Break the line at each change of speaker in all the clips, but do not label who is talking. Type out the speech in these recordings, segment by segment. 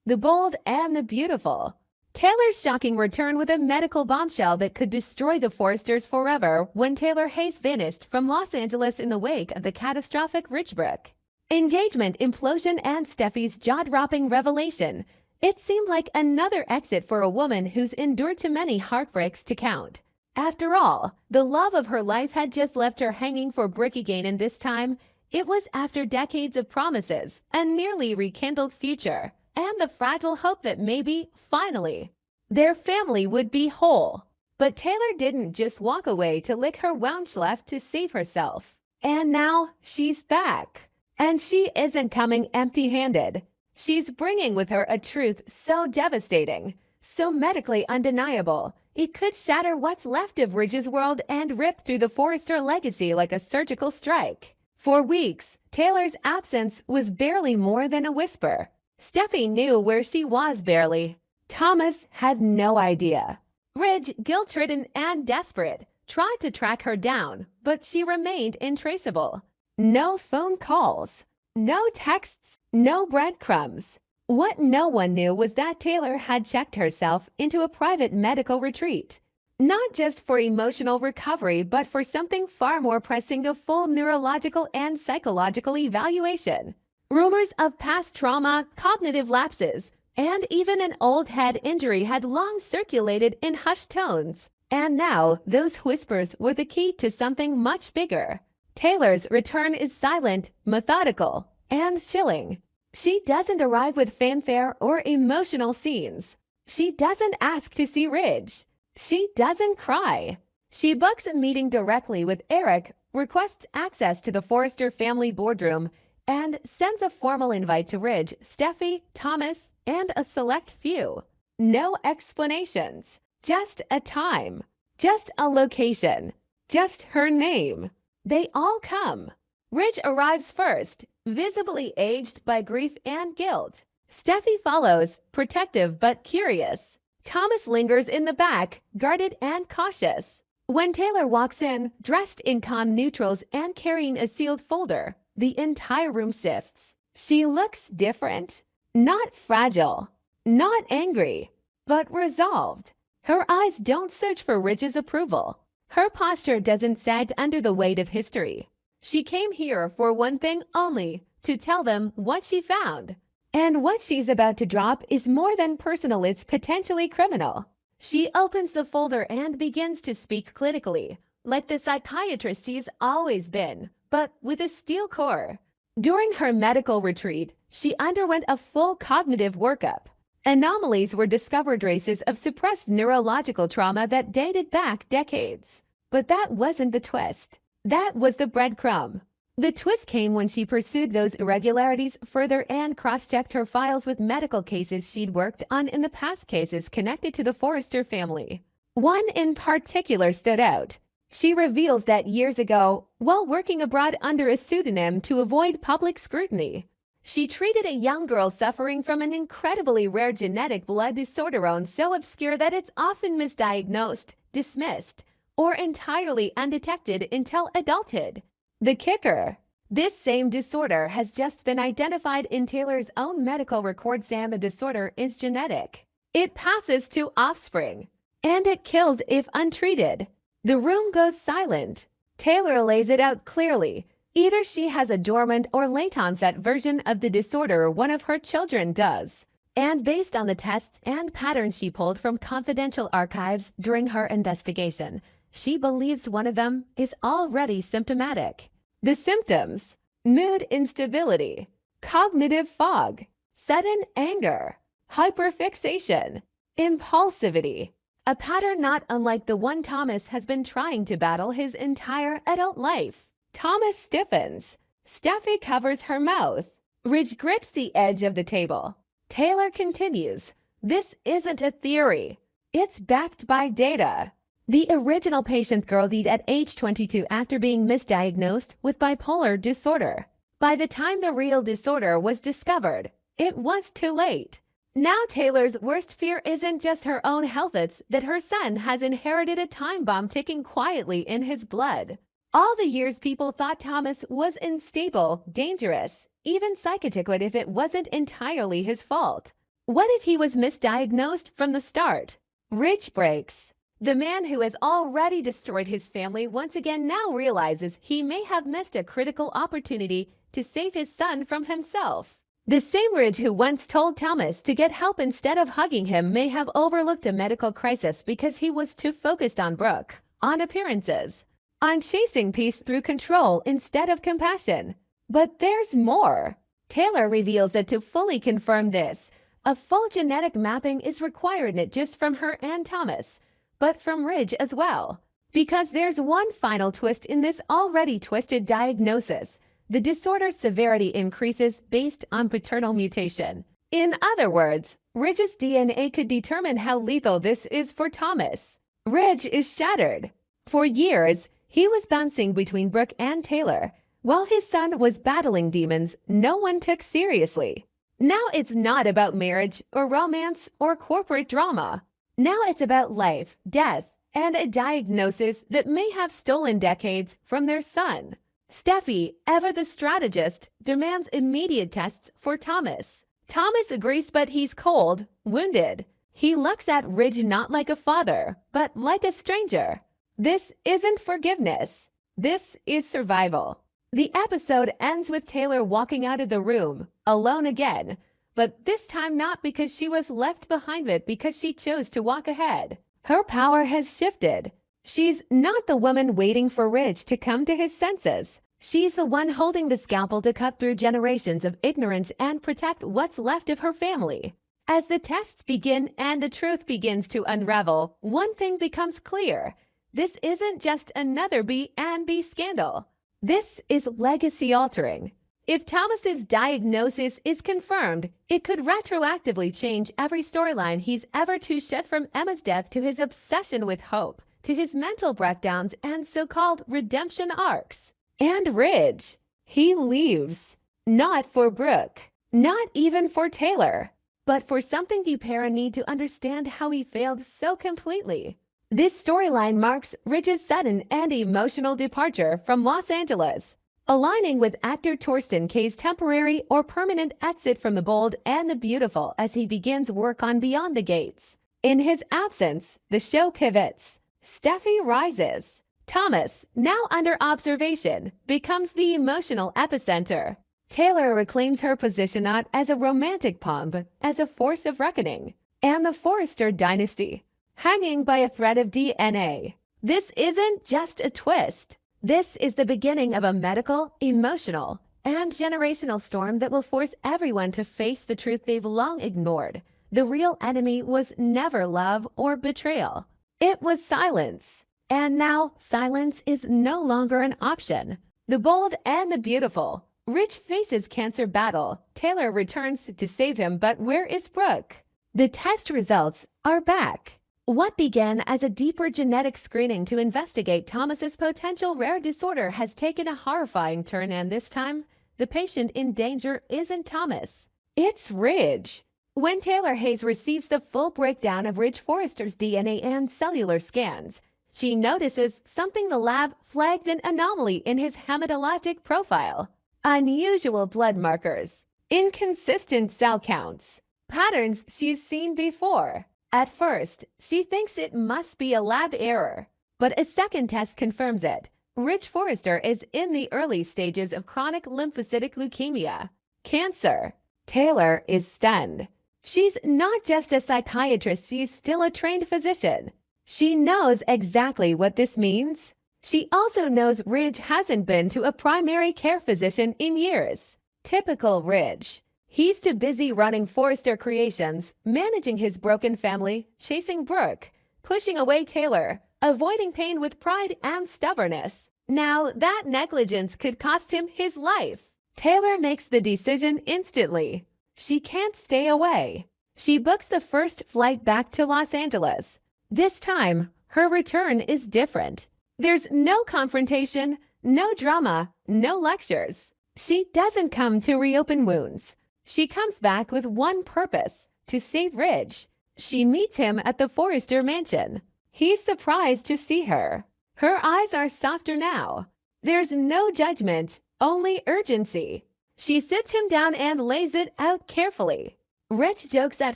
the bold, and the beautiful. Taylor's shocking return with a medical bombshell that could destroy the Forresters forever when Taylor Hayes vanished from Los Angeles in the wake of the catastrophic Ridgebrook engagement implosion and Steffi's jaw-dropping revelation. It seemed like another exit for a woman who's endured too many heartbreaks to count. After all, the love of her life had just left her hanging for brick again, and this time, it was after decades of promises, a nearly rekindled future, and the fragile hope that maybe, finally, their family would be whole. But Taylor didn't just walk away to lick her wounds left to save herself. And now, she's back. And she isn't coming empty-handed. She's bringing with her a truth so devastating, so medically undeniable, it could shatter what's left of Ridge's world and rip through the Forrester legacy like a surgical strike. For weeks, Taylor's absence was barely more than a whisper. Steffi knew where she was barely. Thomas had no idea. Ridge, guilt-ridden and desperate, tried to track her down, but she remained intraceable. No phone calls, no texts, no breadcrumbs. What no one knew was that Taylor had checked herself into a private medical retreat. Not just for emotional recovery, but for something far more pressing: a full neurological and psychological evaluation. Rumors of past trauma, cognitive lapses, and even an old head injury had long circulated in hushed tones. And now, those whispers were the key to something much bigger. Taylor's return is silent, methodical, and chilling. She doesn't arrive with fanfare or emotional scenes. She doesn't ask to see Ridge. She doesn't cry. She books a meeting directly with Eric, requests access to the Forrester family boardroom, and sends a formal invite to Ridge, Steffi, Thomas, and a select few. No explanations. Just a time. Just a location. Just her name. They all come. Ridge arrives first, visibly aged by grief and guilt. Steffi follows, protective but curious. Thomas lingers in the back, guarded and cautious. When Taylor walks in, dressed in calm neutrals and carrying a sealed folder, the entire room shifts. She looks different. Not fragile. Not angry. But resolved. Her eyes don't search for Ridge's approval. Her posture doesn't sag under the weight of history. She came here for one thing only: to tell them what she found. And what she's about to drop is more than personal, it's potentially criminal. She opens the folder and begins to speak clinically, like the psychiatrist she's always been, but with a steel core. During her medical retreat, she underwent a full cognitive workup. Anomalies were discovered, traces of suppressed neurological trauma that dated back decades. But that wasn't the twist. That was the breadcrumb. The twist came when she pursued those irregularities further and cross-checked her files with medical cases she'd worked on in the past, cases connected to the Forrester family. One in particular stood out. She reveals that years ago, while working abroad under a pseudonym to avoid public scrutiny, she treated a young girl suffering from an incredibly rare genetic blood disorder, so obscure that it's often misdiagnosed, dismissed, or entirely undetected until adulthood. The kicker: this same disorder has just been identified in Taylor's own medical records, and the disorder is genetic. It passes to offspring, and it kills if untreated. The room goes silent. Taylor lays it out clearly. Either she has a dormant or late-onset version of the disorder, or one of her children does. And based on the tests and patterns she pulled from confidential archives during her investigation, she believes one of them is already symptomatic. The symptoms: mood instability, cognitive fog, sudden anger, hyperfixation, impulsivity. A pattern not unlike the one Thomas has been trying to battle his entire adult life. Thomas stiffens. Steffi covers her mouth. Ridge grips the edge of the table. Taylor continues. This isn't a theory. It's backed by data. The original patient girl died at age 22 after being misdiagnosed with bipolar disorder. By the time the real disorder was discovered, it was too late. Now Taylor's worst fear isn't just her own health, it's that her son has inherited a time bomb ticking quietly in his blood. All the years people thought Thomas was unstable, dangerous, even psychotic, if it wasn't entirely his fault. What if he was misdiagnosed from the start? Ridge breaks. The man who has already destroyed his family once again now realizes he may have missed a critical opportunity to save his son from himself. The same Ridge who once told Thomas to get help instead of hugging him may have overlooked a medical crisis because he was too focused on Brooke, on appearances, on chasing peace through control instead of compassion. But there's more. Taylor reveals that to fully confirm this, a full genetic mapping is required not just from her and Thomas, but from Ridge as well. Because there's one final twist in this already twisted diagnosis. The disorder's severity increases based on paternal mutation. In other words, Ridge's DNA could determine how lethal this is for Thomas. Ridge is shattered. For years, he was bouncing between Brooke and Taylor. While his son was battling demons no one took seriously. Now it's not about marriage or romance or corporate drama. Now it's about life, death, and a diagnosis that may have stolen decades from their son. Steffi, ever the strategist, demands immediate tests for Thomas. Thomas agrees, but he's cold, wounded. He looks at Ridge not like a father, but like a stranger. This isn't forgiveness. This is survival. The episode ends with Taylor walking out of the room, alone again, but this time not because she was left behind, but because she chose to walk ahead. Her power has shifted. She's not the woman waiting for Ridge to come to his senses. She's the one holding the scalpel to cut through generations of ignorance and protect what's left of her family. As the tests begin and the truth begins to unravel, one thing becomes clear. This isn't just another B&B scandal. This is legacy-altering. If Thomas's diagnosis is confirmed, it could retroactively change every storyline he's ever to shed, from Emma's death to his obsession with hope, to his mental breakdowns and so-called redemption arcs. And Ridge, he leaves. Not for Brooke, not even for Taylor, but for something you para need to understand how he failed so completely. This storyline marks Ridge's sudden and emotional departure from Los Angeles, aligning with actor Torsten K's temporary or permanent exit from the bold and the beautiful as he begins work on Beyond the Gates. In his absence, the show pivots. Steffi rises. Thomas, now under observation, becomes the emotional epicenter. Taylor reclaims her position not as a romantic pawn but as a force of reckoning. And the Forrester dynasty, hanging by a thread of DNA. This isn't just a twist. This is the beginning of a medical, emotional, and generational storm that will force everyone to face the truth they've long ignored. The real enemy was never love or betrayal. It was silence. And now, silence is no longer an option. The bold and the beautiful. Ridge faces cancer battle. Taylor returns to save him, but where is Brooke? The test results are back. What began as a deeper genetic screening to investigate Thomas's potential rare disorder has taken a horrifying turn, and this time, the patient in danger isn't Thomas. It's Ridge. When Taylor Hayes receives the full breakdown of Ridge Forrester's DNA and cellular scans, she notices something the lab flagged: an anomaly in his hematologic profile. Unusual blood markers, inconsistent cell counts, patterns she's seen before. At first, she thinks it must be a lab error, but a second test confirms it. Ridge Forrester is in the early stages of chronic lymphocytic leukemia, cancer. Taylor is stunned. She's not just a psychiatrist, she's still a trained physician. She knows exactly what this means. She also knows Ridge hasn't been to a primary care physician in years. Typical Ridge. He's too busy running Forrester Creations, managing his broken family, chasing Brooke, pushing away Taylor, avoiding pain with pride and stubbornness. Now, that negligence could cost him his life. Taylor makes the decision instantly. She can't stay away. She books the first flight back to Los Angeles. This time, her return is different. There's no confrontation, no drama, no lectures. She doesn't come to reopen wounds. She comes back with one purpose: to save Ridge. She meets him at the Forrester mansion. He's surprised to see her. Her eyes are softer now. There's no judgment, only urgency. She sits him down and lays it out carefully. Rich jokes at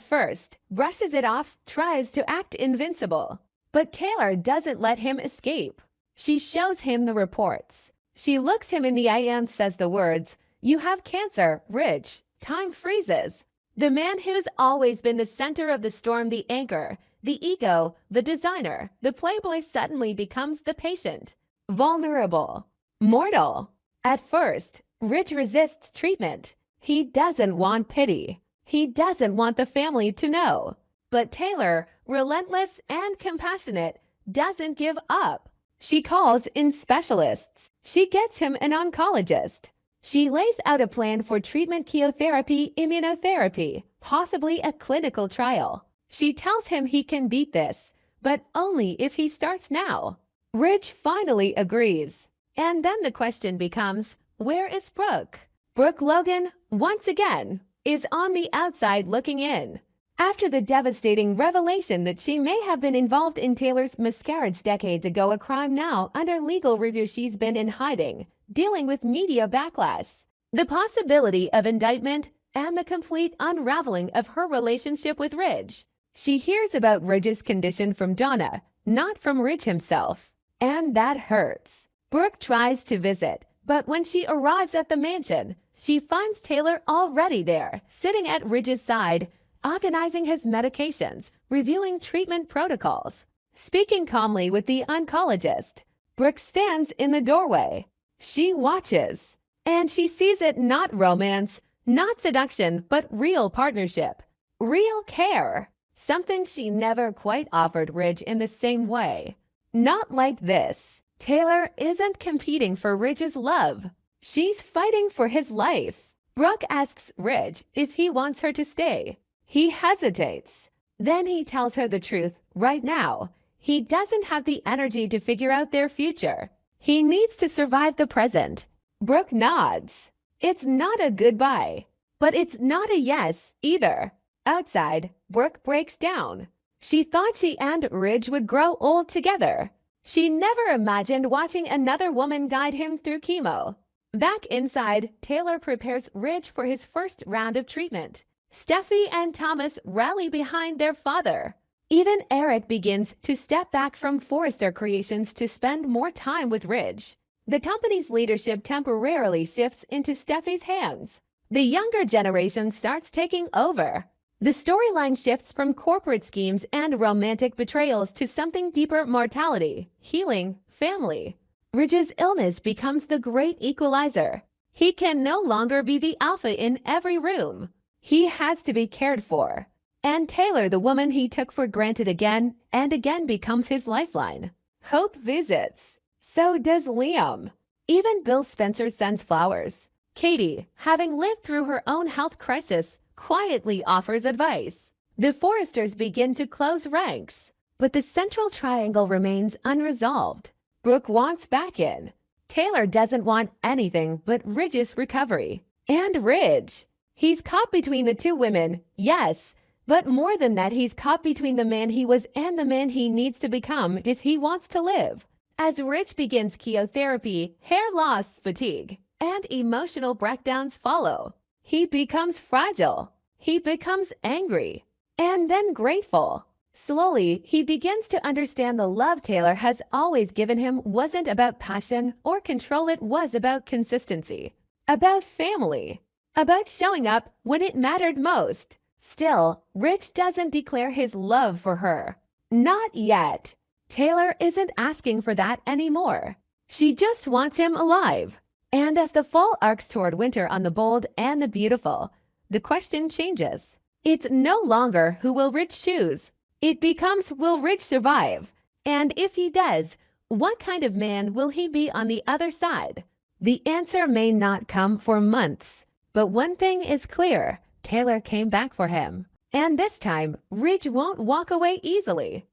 first, brushes it off, tries to act invincible. But Taylor doesn't let him escape. She shows him the reports. She looks him in the eye and says the words, "You have cancer, Rich." Time freezes. The man who's always been the center of the storm, the anchor, the ego, the designer, the playboy suddenly becomes the patient. Vulnerable. Mortal. At first, Rich resists treatment. He doesn't want pity. He doesn't want the family to know. But Taylor, relentless and compassionate, doesn't give up. She calls in specialists. She gets him an oncologist. She lays out a plan for treatment: chemotherapy, immunotherapy, possibly a clinical trial. She tells him he can beat this, but only if he starts now. Rich finally agrees. And then the question becomes, where is Brooke? Brooke Logan, once again, is on the outside looking in. After the devastating revelation that she may have been involved in Taylor's miscarriage decades ago, a crime now under legal review, she's been in hiding, dealing with media backlash, the possibility of indictment, and the complete unraveling of her relationship with Ridge. She hears about Ridge's condition from Donna, not from Ridge himself. And that hurts. Brooke tries to visit, but when she arrives at the mansion, she finds Taylor already there, sitting at Ridge's side, organizing his medications, reviewing treatment protocols, speaking calmly with the oncologist. Brooke stands in the doorway. She watches, and she sees it not romance, not seduction, but real partnership, real care, something she never quite offered Ridge in the same way. Not like this. Taylor isn't competing for Ridge's love. She's fighting for his life. Brooke asks Ridge if he wants her to stay. He hesitates. Then he tells her the truth right now. He doesn't have the energy to figure out their future. He needs to survive the present. Brooke nods. It's not a goodbye, but it's not a yes either. Outside, Brooke breaks down. She thought she and Ridge would grow old together. She never imagined watching another woman guide him through chemo. Back inside, Taylor prepares Ridge for his first round of treatment. Steffi and Thomas rally behind their father. Even Eric begins to step back from Forrester Creations to spend more time with Ridge. The company's leadership temporarily shifts into Steffi's hands. The younger generation starts taking over. The storyline shifts from corporate schemes and romantic betrayals to something deeper: mortality, healing, family. Ridge's illness becomes the great equalizer. He can no longer be the alpha in every room. He has to be cared for. And Taylor, the woman he took for granted again and again, becomes his lifeline. Hope visits. So does Liam. Even Bill Spencer sends flowers. Katie, having lived through her own health crisis, quietly offers advice. The Forresters begin to close ranks, but the central triangle remains unresolved. Brooke wants back in. Taylor doesn't want anything but Ridge's recovery. And Ridge. He's caught between the two women, yes, but more than that, he's caught between the man he was and the man he needs to become if he wants to live. As Ridge begins chemotherapy, hair loss, fatigue, and emotional breakdowns follow. He becomes fragile. He becomes angry. And then grateful. Slowly, he begins to understand the love Taylor has always given him wasn't about passion or control. It was about consistency. About family. About showing up when it mattered most. Still, Ridge doesn't declare his love for her. Not yet. Taylor isn't asking for that anymore. She just wants him alive. And as the fall arcs toward winter on the bold and the beautiful, the question changes. It's no longer who will Ridge choose. It becomes, will Ridge survive? And if he does, what kind of man will he be on the other side? The answer may not come for months, but one thing is clear: Taylor came back for him. And this time, Ridge won't walk away easily.